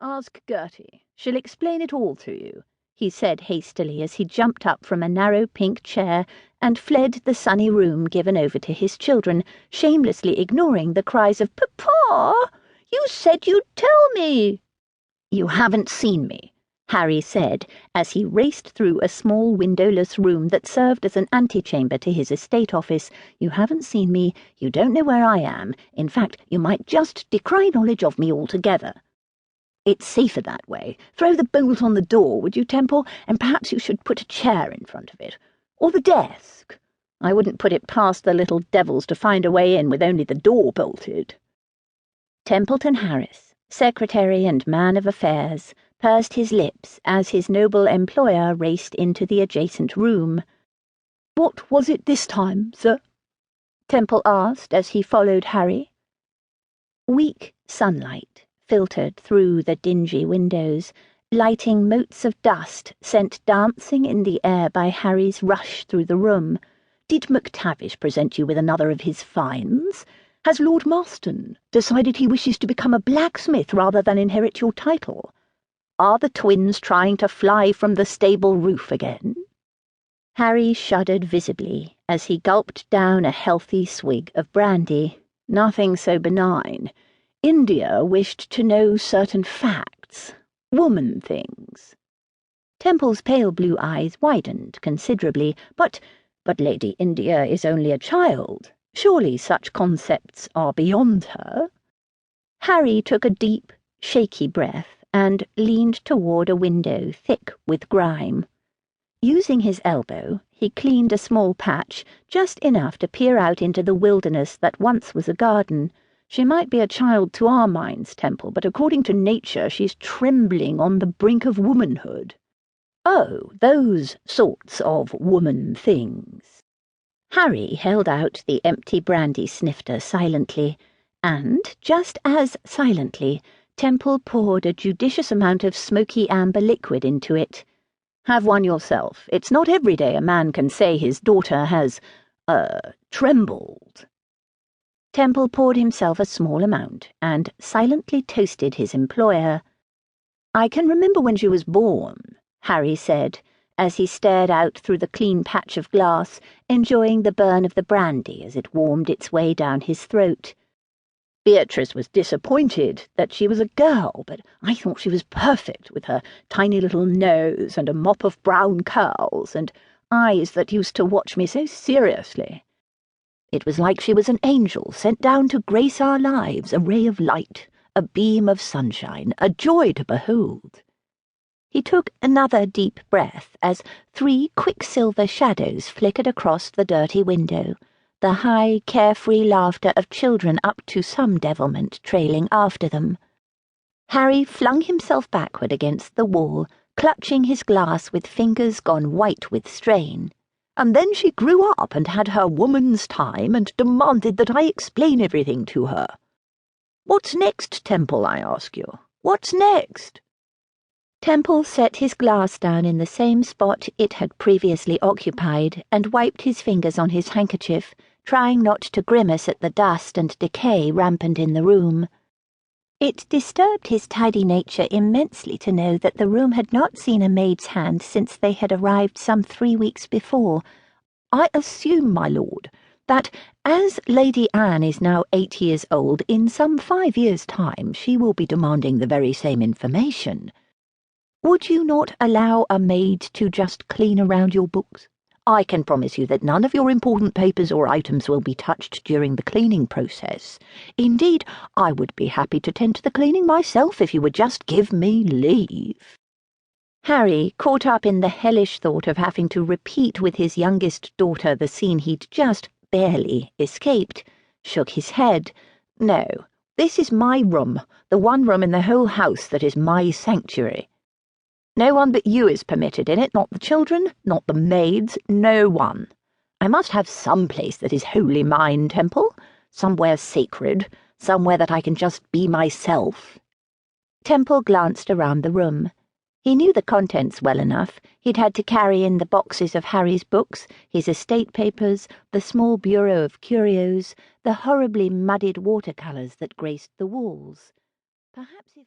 "Ask Gertie. She'll explain it all to you," he said hastily as he jumped up from a narrow pink chair and fled the sunny room given over to his children, shamelessly ignoring the cries of "Papa! You said you'd tell me!" "You haven't seen me," Harry said, as he raced through a small windowless room that served as an antechamber to his estate office. "You haven't seen me, you don't know where I am. In fact, you might just decry knowledge of me altogether. It's safer that way. Throw the bolt on the door, would you, Temple? And perhaps you should put a chair in front of it. Or the desk. I wouldn't put it past the little devils to find a way in with only the door bolted." Templeton Harris, secretary and man of affairs, pursed his lips as his noble employer raced into the adjacent room. "What was it this time, sir?" Temple asked as he followed Harry. Weak sunlight filtered through the dingy windows, lighting motes of dust sent dancing in the air by Harry's rush through the room. "Did McTavish present you with another of his finds? Has Lord Marston decided he wishes to become a blacksmith rather than inherit your title? Are the twins trying to fly from the stable roof again?" Harry shuddered visibly as he gulped down a healthy swig of brandy. Nothing so benign. India wished to know certain facts. Woman things. Temple's pale blue eyes widened considerably. But Lady India is only a child. Surely such concepts are beyond her." Harry took a deep, shaky breath and leaned toward a window thick with grime. Using his elbow, he cleaned a small patch, just enough to peer out into the wilderness that once was a garden. "She might be a child to our minds, Temple, but according to nature she's trembling on the brink of womanhood." "Oh, those sorts of woman things." Harry held out the empty brandy snifter silently, and, just as silently, Temple poured a judicious amount of smoky amber liquid into it. "Have one yourself. It's not every day a man can say his daughter has, trembled." Temple poured himself a small amount and silently toasted his employer. "I can remember when she was born," Harry said, as he stared out through the clean patch of glass, enjoying the burn of the brandy as it warmed its way down his throat. "Beatrice was disappointed that she was a girl, but I thought she was perfect, with her tiny little nose and a mop of brown curls and eyes that used to watch me so seriously. It was like she was an angel sent down to grace our lives, a ray of light, a beam of sunshine, a joy to behold." He took another deep breath as 3 quicksilver shadows flickered across the dirty window, the high, carefree laughter of children up to some devilment trailing after them. Harry flung himself backward against the wall, clutching his glass with fingers gone white with strain. "And then she grew up and had her woman's time and demanded that I explain everything to her. What's next, Temple, I ask you? What's next?" Temple set his glass down in the same spot it had previously occupied and wiped his fingers on his handkerchief, trying not to grimace at the dust and decay rampant in the room. It disturbed his tidy nature immensely to know that the room had not seen a maid's hand since they had arrived some 3 weeks before. "I assume, my lord, that as Lady Anne is now 8 years old, in some 5 years' time she will be demanding the very same information. Would you not allow a maid to just clean around your books? I can promise you that none of your important papers or items will be touched during the cleaning process. Indeed, I would be happy to tend to the cleaning myself if you would just give me leave." Harry, caught up in the hellish thought of having to repeat with his youngest daughter the scene he'd just barely escaped, shook his head. "No, this is my room, the one room in the whole house that is my sanctuary. No one but you is permitted in it, not the children, not the maids, no one. I must have some place that is wholly mine, Temple, somewhere sacred, somewhere that I can just be myself." Temple glanced around the room. He knew the contents well enough. He'd had to carry in the boxes of Harry's books, his estate papers, the small bureau of curios, the horribly muddied watercolours that graced the walls. Perhaps if